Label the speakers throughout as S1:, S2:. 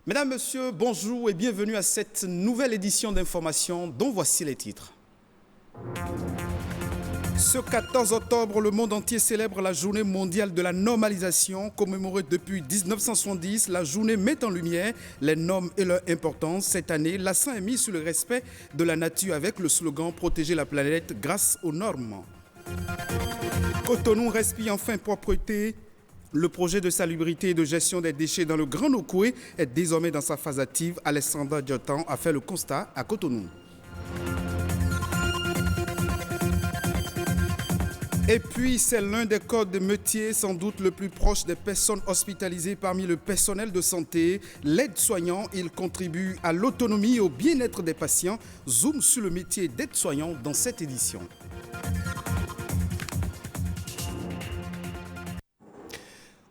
S1: Mesdames, Messieurs, bonjour et bienvenue à cette nouvelle édition d'information dont voici les titres. Ce 14 octobre, le monde entier célèbre la journée mondiale de la normalisation. Commémorée depuis 1970, la journée met en lumière les normes et leur importance. Cette année, l'accent est mis sur le respect de la nature avec le slogan « Protéger la planète grâce aux normes ». Cotonou respire enfin propreté. Le projet de salubrité et de gestion des déchets dans le Grand Nokoué est désormais dans sa phase active. Alessandra Diotan a fait le constat à Cotonou. Et puis, c'est l'un des corps de métier sans doute le plus proche des personnes hospitalisées parmi le personnel de santé. L'aide-soignant, il contribue à l'autonomie et au bien-être des patients. Zoom sur le métier d'aide-soignant dans cette édition.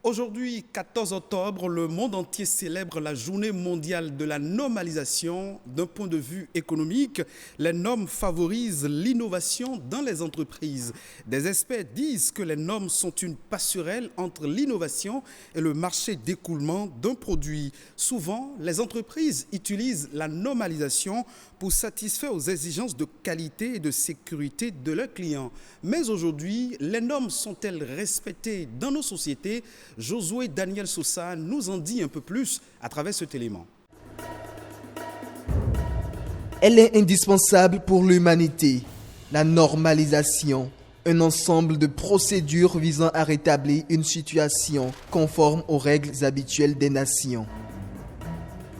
S1: Aujourd'hui, 14 octobre, le monde entier célèbre la journée mondiale de la normalisation. D'un point de vue économique, les normes favorisent l'innovation dans les entreprises. Des experts disent que les normes sont une passerelle entre l'innovation et le marché d'écoulement d'un produit. Souvent, les entreprises utilisent la normalisation pour satisfaire aux exigences de qualité et de sécurité de leurs clients. Mais aujourd'hui, les normes sont-elles respectées dans nos sociétés ? Josué Daniel Sosa nous en dit un peu plus à travers cet élément.
S2: Elle est indispensable pour l'humanité. La normalisation, un ensemble de procédures visant à rétablir une situation conforme aux règles habituelles des nations.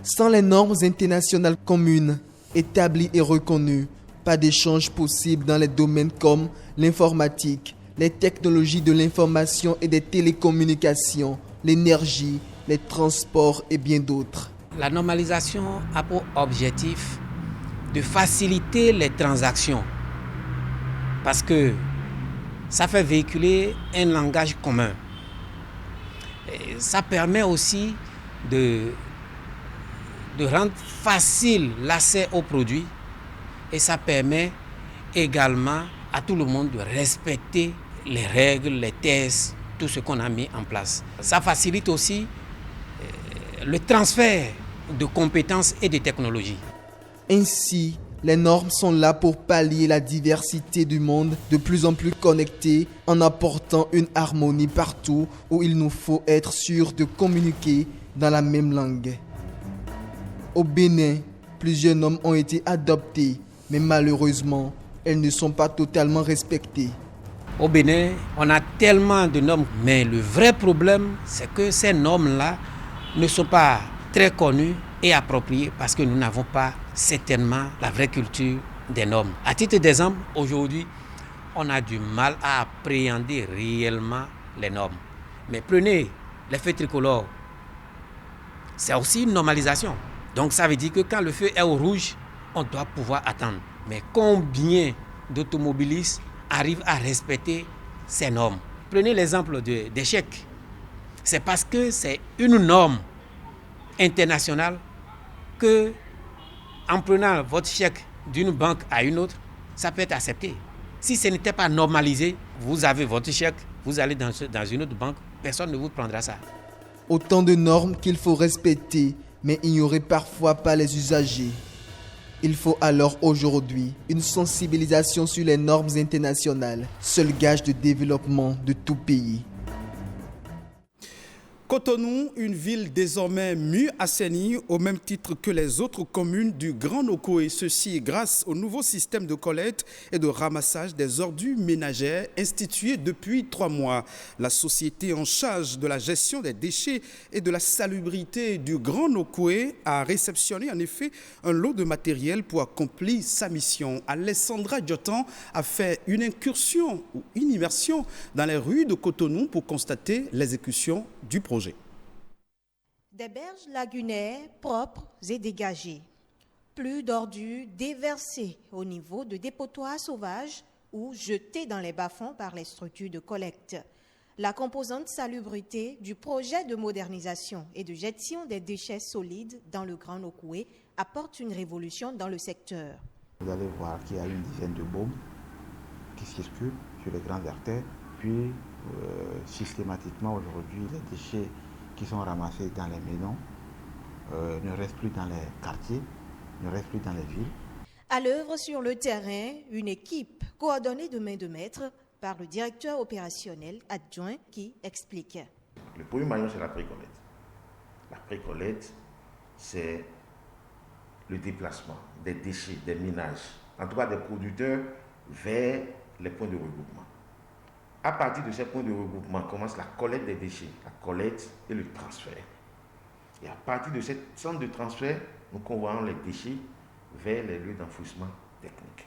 S2: Sans les normes internationales communes, établies et reconnues, pas d'échange possible dans les domaines comme l'informatique, les technologies de l'information et des télécommunications, l'énergie, les transports et bien d'autres.
S3: La normalisation a pour objectif de faciliter les transactions parce que ça fait véhiculer un langage commun. Et ça permet aussi de rendre facile l'accès aux produits et ça permet également à tout le monde de respecter les règles, les tests, tout ce qu'on a mis en place. Ça facilite aussi le transfert de compétences et de technologies.
S2: Ainsi, les normes sont là pour pallier la diversité du monde de plus en plus connecté en apportant une harmonie partout où il nous faut être sûr de communiquer dans la même langue. Au Bénin, plusieurs normes ont été adoptées, mais malheureusement, elles ne sont pas totalement respectées.
S3: Au Bénin, on a tellement de normes, mais le vrai problème, c'est que ces normes-là ne sont pas très connues et appropriées parce que nous n'avons pas certainement la vraie culture des normes. À titre d'exemple, aujourd'hui, on a du mal à appréhender réellement les normes. Mais prenez les feux tricolores, c'est aussi une normalisation. Donc ça veut dire que quand le feu est au rouge, on doit pouvoir attendre. Mais combien d'automobilistes arrivent à respecter ces normes? Prenez l'exemple des chèques. C'est parce que c'est une norme internationale que, en prenant votre chèque d'une banque à une autre, ça peut être accepté. Si ce n'était pas normalisé, vous avez votre chèque, vous allez dans une autre banque, personne ne vous prendra ça.
S2: Autant de normes qu'il faut respecter, mais ignorer parfois pas les usagers. Il faut alors aujourd'hui une sensibilisation sur les normes internationales, seul gage de développement de tout pays.
S1: Cotonou, une ville désormais mieux assainie au même titre que les autres communes du Grand Nokoué. Ceci grâce au nouveau système de collecte et de ramassage des ordures ménagères institué depuis 3 mois. La société en charge de la gestion des déchets et de la salubrité du Grand Nokoué a réceptionné en effet un lot de matériel pour accomplir sa mission. Alessandra Diotan a fait une incursion ou une immersion dans les rues de Cotonou pour constater l'exécution du projet.
S4: Des berges lagunaires propres et dégagées. Plus d'ordures déversées au niveau de dépotoirs sauvages ou jetées dans les bas-fonds par les structures de collecte. La composante salubrité du projet de modernisation et de gestion des déchets solides dans le Grand Nokoué apporte une révolution dans le secteur.
S5: Vous allez voir qu'il y a une dizaine de baumes qui circulent sur les grandes artères. Puis, systématiquement, aujourd'hui, les déchets qui sont ramassés dans les maisons ne restent plus dans les quartiers, ne restent plus dans les villes.
S4: À l'œuvre sur le terrain, une équipe coordonnée de main de maître par le directeur opérationnel adjoint qui explique.
S6: Le premier maillon, c'est la pré-collecte. La pré-collecte, c'est le déplacement des déchets, des ménages, en tout cas des producteurs, vers les points de regroupement. À partir de ces points de regroupement commence la collecte des déchets, la collecte et le transfert. Et à partir de ce centre de transfert, nous convoyons les déchets vers les lieux d'enfouissement technique.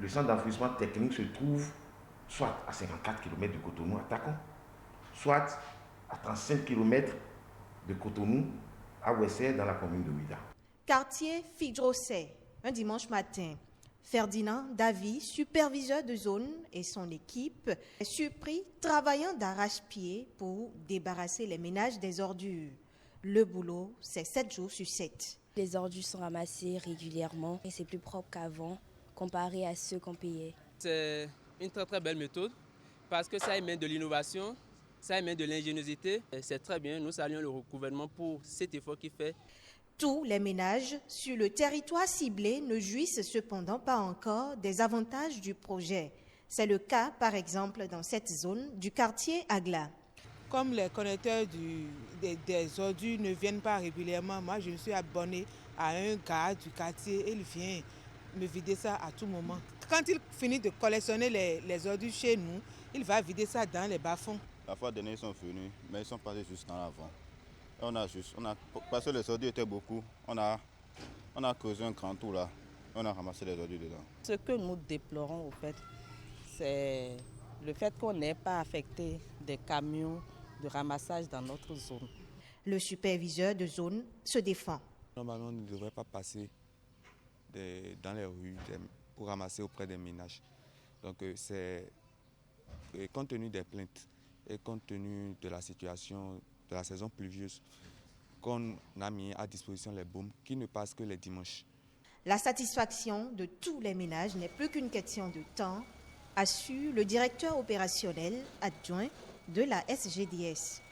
S6: Le centre d'enfouissement technique se trouve soit à 54 km de Cotonou à Tacon, soit à 35 km de Cotonou à Ouessé dans la commune de Ouida.
S4: Quartier Fidrosset, un dimanche matin. Ferdinand Davy, superviseur de zone, et son équipe est surpris travaillant d'arrache-pied pour débarrasser les ménages des ordures. Le boulot, c'est 7 jours sur 7.
S7: Les ordures sont ramassées régulièrement et c'est plus propre qu'avant comparé à ceux qu'on payait.
S8: C'est une très belle méthode parce que ça émène de l'innovation, ça émène de l'ingéniosité. C'est très bien, nous saluons le gouvernement pour cet effort qu'il fait.
S4: Tous les ménages sur le territoire ciblé ne jouissent cependant pas encore des avantages du projet. C'est le cas, par exemple, dans cette zone du quartier Agla.
S9: Comme les connecteurs des ordures ne viennent pas régulièrement, moi je me suis abonné à un gars du quartier et il vient me vider ça à tout moment. Quand il finit de collectionner les ordures chez nous, il va vider ça dans les bas-fonds.
S10: La fois dernière, ils sont venus, mais ils sont passés juste dans l'avant. Parce que les ordures étaient beaucoup, on a creusé un grand trou là, on a ramassé les ordures dedans.
S11: Ce que nous déplorons au fait, c'est le fait qu'on n'ait pas affecté des camions de ramassage dans notre zone.
S4: Le superviseur de zone se défend.
S12: Normalement, on ne devrait pas passer dans les rues pour ramasser auprès des ménages. Donc c'est compte tenu des plaintes et compte tenu de la situation de la saison pluvieuse qu'on a mis à disposition les baumes qui ne passent que les dimanches.
S4: La satisfaction de tous les ménages n'est plus qu'une question de temps, assure le directeur opérationnel adjoint de la SGDS.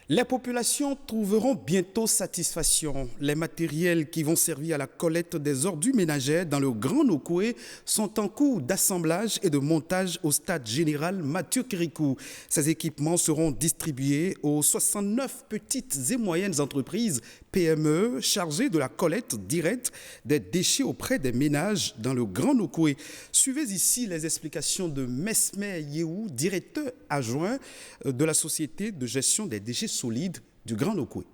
S1: Les populations trouveront bientôt satisfaction. Les matériels qui vont servir à la collecte des ordures ménagères dans le Grand Nokoué sont en cours d'assemblage et de montage au stade général Mathieu Kirikou. Ces équipements seront distribués aux 69 petites et moyennes entreprises PME chargées de la collecte directe des déchets auprès des ménages dans le Grand Nokoué. Suivez ici les explications de Mesmer Yehou, directeur adjoint de la Société de gestion des déchets solides du Grand Nokoué.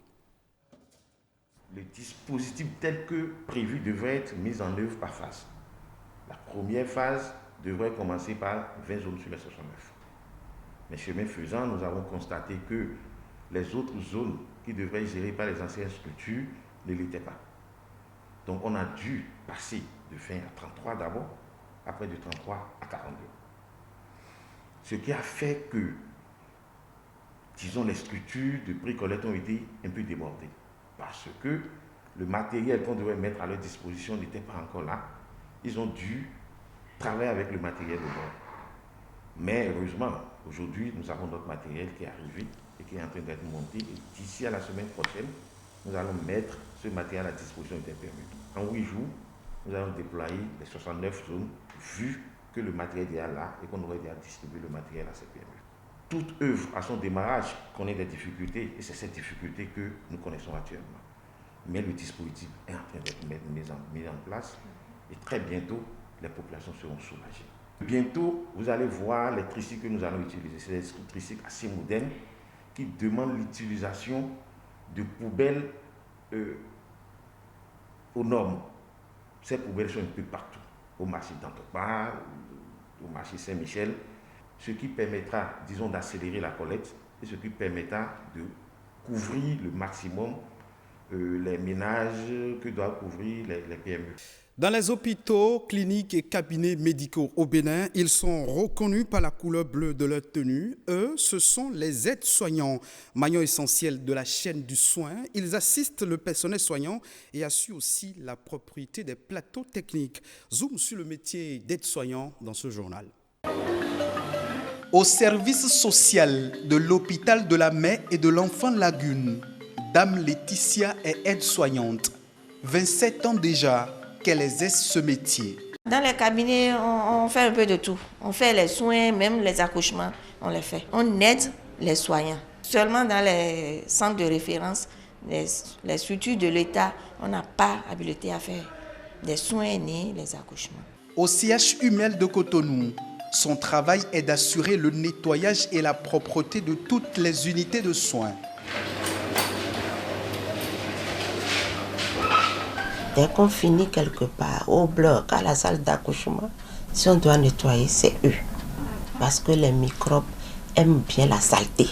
S6: Le dispositif tel que prévu devrait être mis en œuvre par phase. La première phase devrait commencer par 20 zones sur les 69. Mais chemin faisant, nous avons constaté que les autres zones qui devraient être gérées par les anciennes structures ne l'étaient pas. Donc on a dû passer de 20 à 33 d'abord, après de 33 à 42. Ce qui a fait que, disons, les structures de pré-collecte ont été un peu débordées parce que le matériel qu'on devait mettre à leur disposition n'était pas encore là. Ils ont dû travailler avec le matériel de bord. Mais heureusement, aujourd'hui, nous avons notre matériel qui est arrivé et qui est en train d'être monté. Et d'ici à la semaine prochaine, nous allons mettre ce matériel à disposition des PME. En 8 jours, nous allons déployer les 69 zones, vu que le matériel est là et qu'on aurait déjà distribué le matériel à ces PME. Toute œuvre à son démarrage connaît des difficultés et c'est cette difficulté que nous connaissons actuellement. Mais le dispositif est en train d'être mis en place et très bientôt, les populations seront soulagées. Bientôt, vous allez voir les tricycles que nous allons utiliser. C'est des tricycles assez modernes qui demandent l'utilisation de poubelles aux normes. Ces poubelles sont un peu partout, au marché d'Antopa, au marché Saint-Michel, ce qui permettra, disons, d'accélérer la collecte et ce qui permettra de couvrir le maximum les ménages que doivent couvrir les PME.
S1: Dans les hôpitaux, cliniques et cabinets médicaux au Bénin, ils sont reconnus par la couleur bleue de leur tenue. Eux, ce sont les aides-soignants, maillon essentiel de la chaîne du soin. Ils assistent le personnel soignant et assurent aussi la propriété des plateaux techniques. Zoom sur le métier d'aide-soignant dans ce journal. Au service social de l'hôpital de la Mère et de l'Enfant Lagune, Dame Laetitia est aide-soignante. 27 ans déjà qu'elle exerce ce métier.
S13: Dans les cabinets, on fait un peu de tout. On fait les soins, même les accouchements, on les fait. On aide les soignants. Seulement dans les centres de référence, les structures de l'État, on n'a pas habilité à faire des soins ni les accouchements.
S1: Au CH Humel de Cotonou, son travail est d'assurer le nettoyage et la propreté de toutes les unités de soins.
S13: Dès qu'on finit quelque part, au bloc, à la salle d'accouchement, si on doit nettoyer, c'est eux. Parce que les microbes aiment bien la saleté.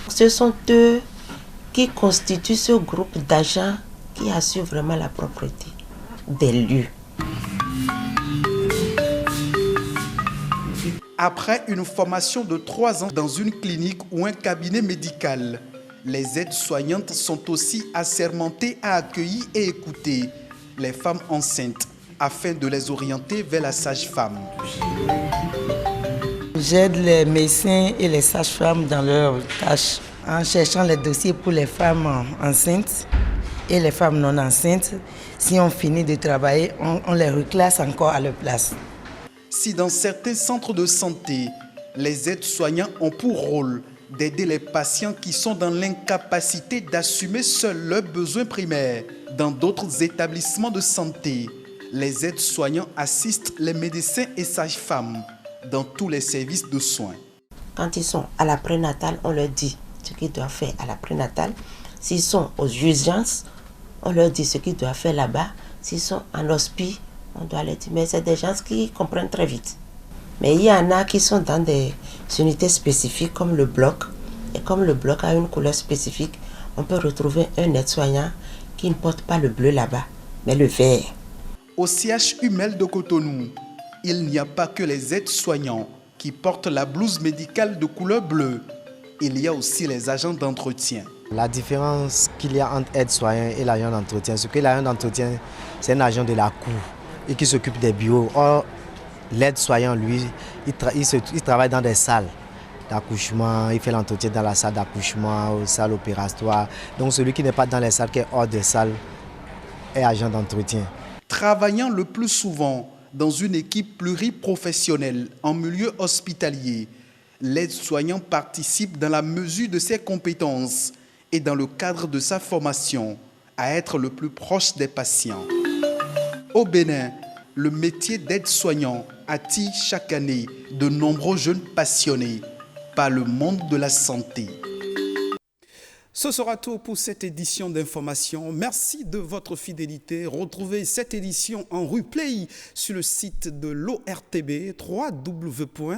S13: Ce sont eux qui constituent ce groupe d'agents qui assurent vraiment la propreté des lieux.
S1: Après une formation de 3 ans dans une clinique ou un cabinet médical, les aides-soignantes sont aussi assermentées à accueillir et écouter les femmes enceintes afin de les orienter vers la sage-femme.
S14: J'aide les médecins et les sages-femmes dans leurs tâches en cherchant les dossiers pour les femmes enceintes et les femmes non enceintes. Si on finit de travailler, on les reclasse encore à leur place.
S1: Si dans certains centres de santé, les aides-soignants ont pour rôle d'aider les patients qui sont dans l'incapacité d'assumer seuls leurs besoins primaires, dans d'autres établissements de santé, les aides-soignants assistent les médecins et sages-femmes dans tous les services de soins.
S13: Quand ils sont à la prénatale, on leur dit ce qu'ils doivent faire à la prénatale. S'ils sont aux urgences, on leur dit ce qu'ils doivent faire là-bas. S'ils sont en hospice, on doit leur dire. Mais c'est des gens qui comprennent très vite. Mais il y en a qui sont dans des unités spécifiques comme le bloc. Et comme le bloc a une couleur spécifique, on peut retrouver un aide-soignant qui ne porte pas le bleu là-bas, mais le vert.
S1: Au CH Humel de Cotonou, il n'y a pas que les aides-soignants qui portent la blouse médicale de couleur bleue. Il y a aussi les agents d'entretien.
S15: La différence qu'il y a entre aide-soignant et l'agent d'entretien, c'est que l'agent d'entretien, c'est un agent de la cour et qui s'occupe des bureaux. Or, l'aide-soignant, lui, il travaille dans des salles d'accouchement, il fait l'entretien dans la salle d'accouchement, aux salles opératoires. Donc celui qui n'est pas dans les salles, qui est hors des salles, est agent d'entretien.
S1: Travaillant le plus souvent dans une équipe pluriprofessionnelle en milieu hospitalier, l'aide-soignant participe dans la mesure de ses compétences et dans le cadre de sa formation à être le plus proche des patients. Au Bénin, le métier d'aide-soignant attire chaque année de nombreux jeunes passionnés par le monde de la santé. Ce sera tout pour cette édition d'information. Merci de votre fidélité. Retrouvez cette édition en replay sur le site de l'ORTB, www.ortb.bj.